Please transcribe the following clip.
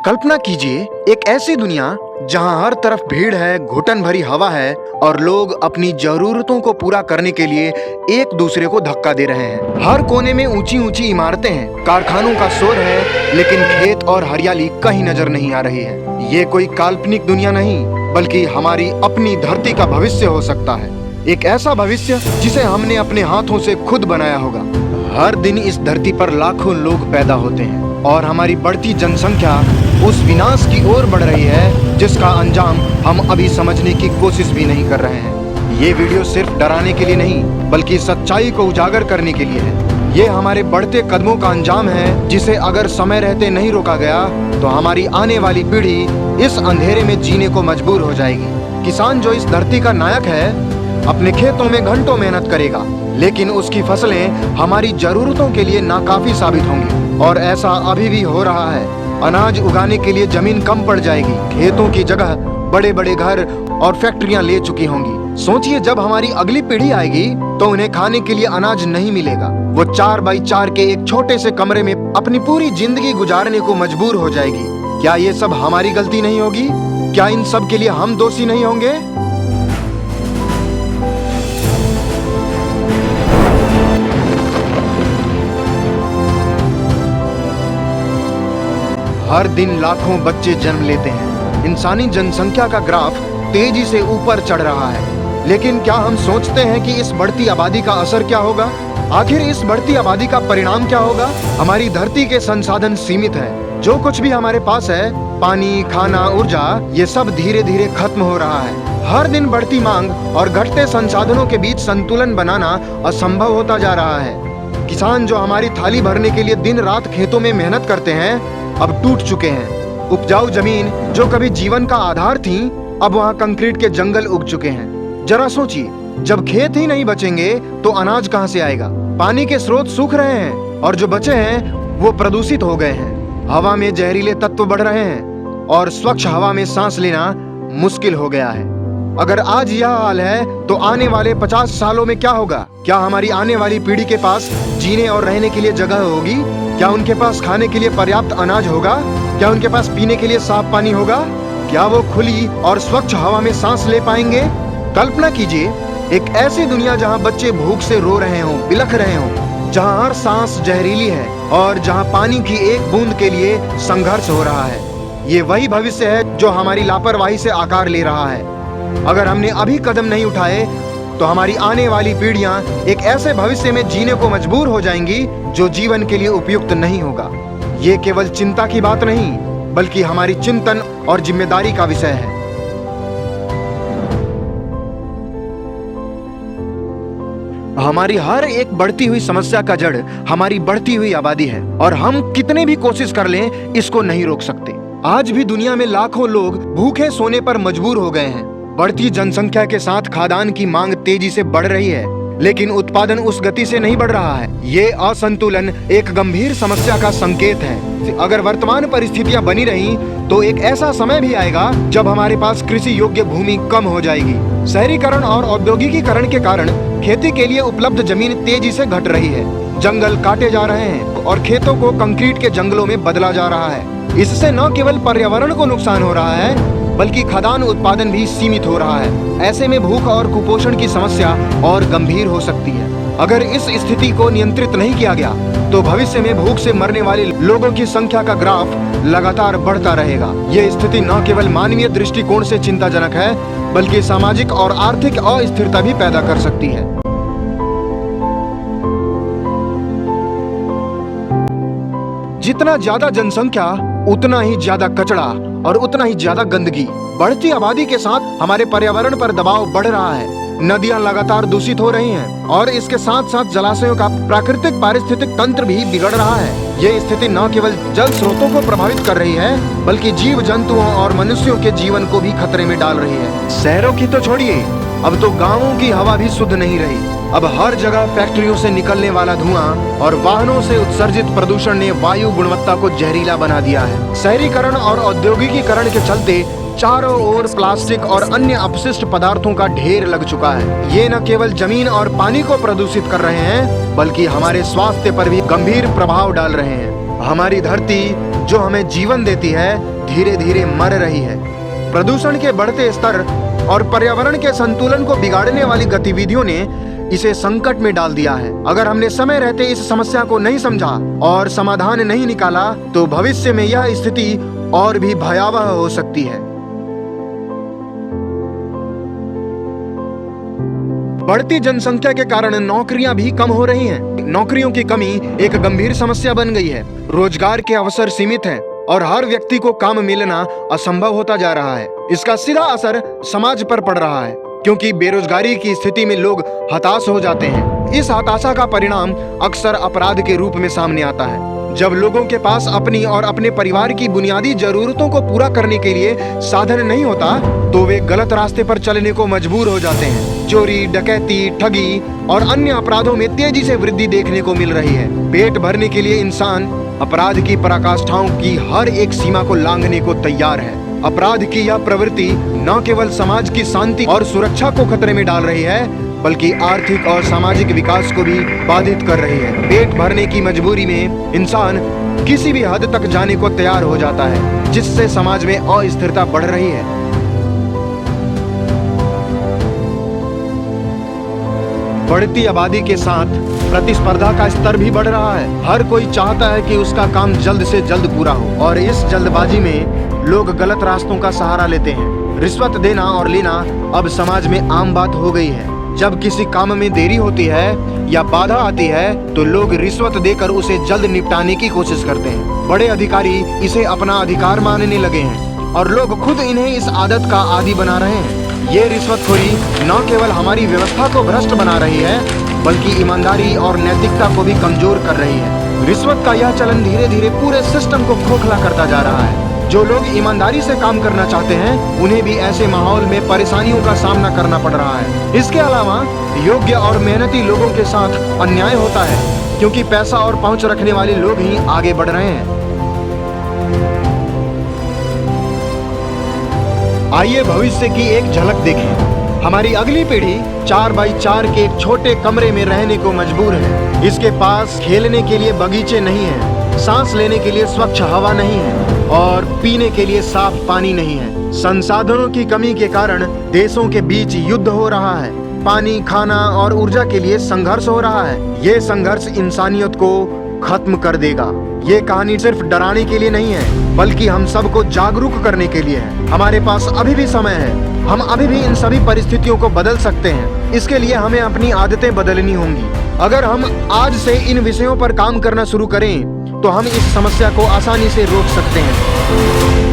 कल्पना कीजिए एक ऐसी दुनिया जहां हर तरफ भीड़ है, घुटन भरी हवा है और लोग अपनी जरूरतों को पूरा करने के लिए एक दूसरे को धक्का दे रहे हैं। हर कोने में ऊंची ऊंची इमारतें हैं, कारखानों का शोर है, लेकिन खेत और हरियाली कहीं नजर नहीं आ रही है। ये कोई काल्पनिक दुनिया नहीं, बल्कि हमारी अपनी धरती का भविष्य हो सकता है। एक ऐसा भविष्य जिसे हमने अपने हाथों से खुद बनाया होगा। हर दिन इस धरती पर लाखों लोग पैदा होते हैं और हमारी बढ़ती जनसंख्या उस विनाश की ओर बढ़ रही है जिसका अंजाम हम अभी समझने की कोशिश भी नहीं कर रहे हैं। ये वीडियो सिर्फ डराने के लिए नहीं, बल्कि सच्चाई को उजागर करने के लिए है। ये हमारे बढ़ते कदमों का अंजाम है जिसे अगर समय रहते नहीं रोका गया तो हमारी आने वाली पीढ़ी इस अंधेरे में जीने को मजबूर हो जाएगी। किसान जो इस धरती का नायक है अपने खेतों में घंटों मेहनत करेगा, लेकिन उसकी फसलें हमारी जरूरतों के लिए नाकाफी साबित होंगी। और ऐसा अभी भी हो रहा है। अनाज उगाने के लिए जमीन कम पड़ जाएगी, खेतों की जगह बड़े बड़े घर और फैक्ट्रियां ले चुकी होंगी। सोचिए जब हमारी अगली पीढ़ी आएगी तो उन्हें खाने के लिए अनाज नहीं मिलेगा। वो 4x4 के एक छोटे से कमरे में अपनी पूरी जिंदगी गुजारने को मजबूर हो जाएगी। क्या ये सब हमारी गलती नहीं होगी? क्या इन सब के लिए हम दोषी नहीं होंगे? हर दिन लाखों बच्चे जन्म लेते हैं। इंसानी जनसंख्या का ग्राफ तेजी से ऊपर चढ़ रहा है, लेकिन क्या हम सोचते हैं कि इस बढ़ती आबादी का असर क्या होगा? आखिर इस बढ़ती आबादी का परिणाम क्या होगा? हमारी धरती के संसाधन सीमित है। जो कुछ भी हमारे पास है, पानी, खाना, ऊर्जा, ये सब धीरे धीरे खत्म हो रहा है। हर दिन बढ़ती मांग और घटते संसाधनों के बीच संतुलन बनाना असंभव होता जा रहा है। किसान जो हमारी थाली भरने के लिए दिन रात खेतों में मेहनत करते हैं अब टूट चुके हैं। उपजाऊ जमीन जो कभी जीवन का आधार थी, अब वहाँ कंक्रीट के जंगल उग चुके हैं। जरा सोचिए, जब खेत ही नहीं बचेंगे तो अनाज कहाँ से आएगा? पानी के स्रोत सूख रहे हैं और जो बचे हैं वो प्रदूषित हो गए हैं। हवा में जहरीले तत्व बढ़ रहे हैं और स्वच्छ हवा में सांस लेना मुश्किल हो गया है। अगर आज यह हाल है तो आने वाले 50 सालों में क्या होगा? क्या हमारी आने वाली पीढ़ी के पास जीने और रहने के लिए जगह होगी? क्या उनके पास खाने के लिए पर्याप्त अनाज होगा? क्या उनके पास पीने के लिए साफ पानी होगा? क्या वो खुली और स्वच्छ हवा में सांस ले पाएंगे? कल्पना कीजिए एक ऐसी दुनिया जहां बच्चे भूख से रो रहे हों, बिलख रहे हों, जहां हर सांस जहरीली है और जहां पानी की एक बूंद के लिए संघर्ष हो रहा है। ये वही भविष्य है जो हमारी लापरवाही से आकार ले रहा है। अगर हमने अभी कदम नहीं उठाए तो हमारी आने वाली पीढ़ियां एक ऐसे भविष्य में जीने को मजबूर हो जाएंगी जो जीवन के लिए उपयुक्त नहीं होगा। ये केवल चिंता की बात नहीं, बल्कि हमारी चिंतन और जिम्मेदारी का विषय है। हमारी हर एक बढ़ती हुई समस्या का जड़ हमारी बढ़ती हुई आबादी है और हम कितने भी कोशिश कर लें इसको नहीं रोक सकते। आज भी दुनिया में लाखों लोग भूखे सोने पर मजबूर हो गए हैं। बढ़ती जनसंख्या के साथ खाद्यान्न की मांग तेजी से बढ़ रही है, लेकिन उत्पादन उस गति से नहीं बढ़ रहा है। ये असंतुलन एक गंभीर समस्या का संकेत है। अगर वर्तमान परिस्थितियां बनी रही तो एक ऐसा समय भी आएगा जब हमारे पास कृषि योग्य भूमि कम हो जाएगी। शहरीकरण और औद्योगिकीकरण के कारण खेती के लिए उपलब्ध जमीन तेजी से घट रही है। जंगल काटे जा रहे हैं और खेतों को कंक्रीट के जंगलों में बदला जा रहा है। इससे न केवल पर्यावरण को नुकसान हो रहा है, बल्कि खाद्यान्न उत्पादन भी सीमित हो रहा है। ऐसे में भूख और कुपोषण की समस्या और गंभीर हो सकती है। अगर इस स्थिति को नियंत्रित नहीं किया गया तो भविष्य में भूख से मरने वाले लोगों की संख्या का ग्राफ लगातार बढ़ता रहेगा। ये स्थिति न केवल मानवीय दृष्टिकोण से चिंताजनक है, बल्कि सामाजिक और आर्थिक अस्थिरता भी पैदा कर सकती है। जितना ज्यादा जनसंख्या उतना ही ज्यादा कचरा और उतना ही ज्यादा गंदगी। बढ़ती आबादी के साथ हमारे पर्यावरण पर दबाव बढ़ रहा है। नदियां लगातार दूषित हो रही हैं और इसके साथ साथ जलाशयों का प्राकृतिक पारिस्थितिक तंत्र भी बिगड़ रहा है। ये स्थिति न केवल जल स्रोतों को प्रभावित कर रही है, बल्कि जीव जंतुओं और मनुष्यों के जीवन को भी खतरे में डाल रही है। शहरों की तो छोड़िए, अब तो गाँवों की हवा भी शुद्ध नहीं रही। अब हर जगह फैक्ट्रियों से निकलने वाला धुआं और वाहनों से उत्सर्जित प्रदूषण ने वायु गुणवत्ता को जहरीला बना दिया है। शहरीकरण और औद्योगिकीकरण के चलते चारों ओर प्लास्टिक और अन्य अपशिष्ट पदार्थों का ढेर लग चुका है। ये न केवल जमीन और पानी को प्रदूषित कर रहे हैं, बल्कि हमारे स्वास्थ्य पर भी गंभीर प्रभाव डाल रहे हैं। हमारी धरती जो हमें जीवन देती है, धीरे धीरे मर रही है। प्रदूषण के बढ़ते स्तर और पर्यावरण के संतुलन को बिगाड़ने वाली गतिविधियों ने इसे संकट में डाल दिया है। अगर हमने समय रहते इस समस्या को नहीं समझा और समाधान नहीं निकाला तो भविष्य में यह स्थिति और भी भयावह हो सकती है। बढ़ती जनसंख्या के कारण नौकरियां भी कम हो रही हैं। नौकरियों की कमी एक गंभीर समस्या बन गई है। रोजगार के अवसर सीमित हैं और हर व्यक्ति को काम मिलना असंभव होता जा रहा है। इसका सीधा असर समाज पर पड़ रहा है, क्योंकि बेरोजगारी की स्थिति में लोग हताश हो जाते हैं। इस हताशा का परिणाम अक्सर अपराध के रूप में सामने आता है। जब लोगों के पास अपनी और अपने परिवार की बुनियादी जरूरतों को पूरा करने के लिए साधन नहीं होता तो वे गलत रास्ते पर चलने को मजबूर हो जाते हैं। चोरी, डकैती, ठगी और अन्य अपराधों में तेजी से वृद्धि देखने को मिल रही है। पेट भरने के लिए इंसान अपराध की पराकाष्ठाओं की हर एक सीमा को लांघने को तैयार है। अपराध की यह प्रवृत्ति न केवल समाज की शांति और सुरक्षा को खतरे में डाल रही है, बल्कि आर्थिक और सामाजिक विकास को भी बाधित कर रही है। पेट भरने की मजबूरी में इंसान किसी भी हद तक जाने को तैयार हो जाता है, जिससे समाज में अस्थिरता बढ़ रही है। बढ़ती आबादी के साथ प्रतिस्पर्धा का स्तर भी बढ़ रहा है। हर कोई चाहता है कि उसका काम जल्द से जल्द पूरा हो, और इस जल्दबाजी में लोग गलत रास्तों का सहारा लेते हैं। रिश्वत देना और लेना अब समाज में आम बात हो गई है। जब किसी काम में देरी होती है या बाधा आती है तो लोग रिश्वत देकर उसे जल्द निपटाने की कोशिश करते हैं। बड़े अधिकारी इसे अपना अधिकार मानने लगे हैं और लोग खुद इन्हें इस आदत का आदी बना रहे हैं। ये रिश्वतखोरी न केवल हमारी व्यवस्था को भ्रष्ट बना रही है, बल्कि ईमानदारी और नैतिकता को भी कमजोर कर रही है। रिश्वत का यह चलन धीरे धीरे पूरे सिस्टम को खोखला करता जा रहा है। जो लोग ईमानदारी से काम करना चाहते हैं उन्हें भी ऐसे माहौल में परेशानियों का सामना करना पड़ रहा है। इसके अलावा योग्य और मेहनती लोगों के साथ अन्याय होता है, क्योंकि पैसा और पहुंच रखने वाले लोग ही आगे बढ़ रहे हैं। आइए भविष्य की एक झलक देखें। हमारी अगली पीढ़ी 4x4 के एक छोटे कमरे में रहने को मजबूर है। इसके पास खेलने के लिए बगीचे नहीं है, सांस लेने के लिए स्वच्छ हवा नहीं है और पीने के लिए साफ पानी नहीं है। संसाधनों की कमी के कारण देशों के बीच युद्ध हो रहा है। पानी, खाना और ऊर्जा के लिए संघर्ष हो रहा है। ये संघर्ष इंसानियत को खत्म कर देगा। ये कहानी सिर्फ डराने के लिए नहीं है, बल्कि हम सबको जागरूक करने के लिए है। हमारे पास अभी भी समय है। हम अभी भी इन सभी परिस्थितियों को बदल सकते हैं। इसके लिए हमें अपनी आदतें बदलनी होंगी। अगर हम आज से इन विषयों पर काम करना शुरू करें तो हम इस समस्या को आसानी से रोक सकते हैं।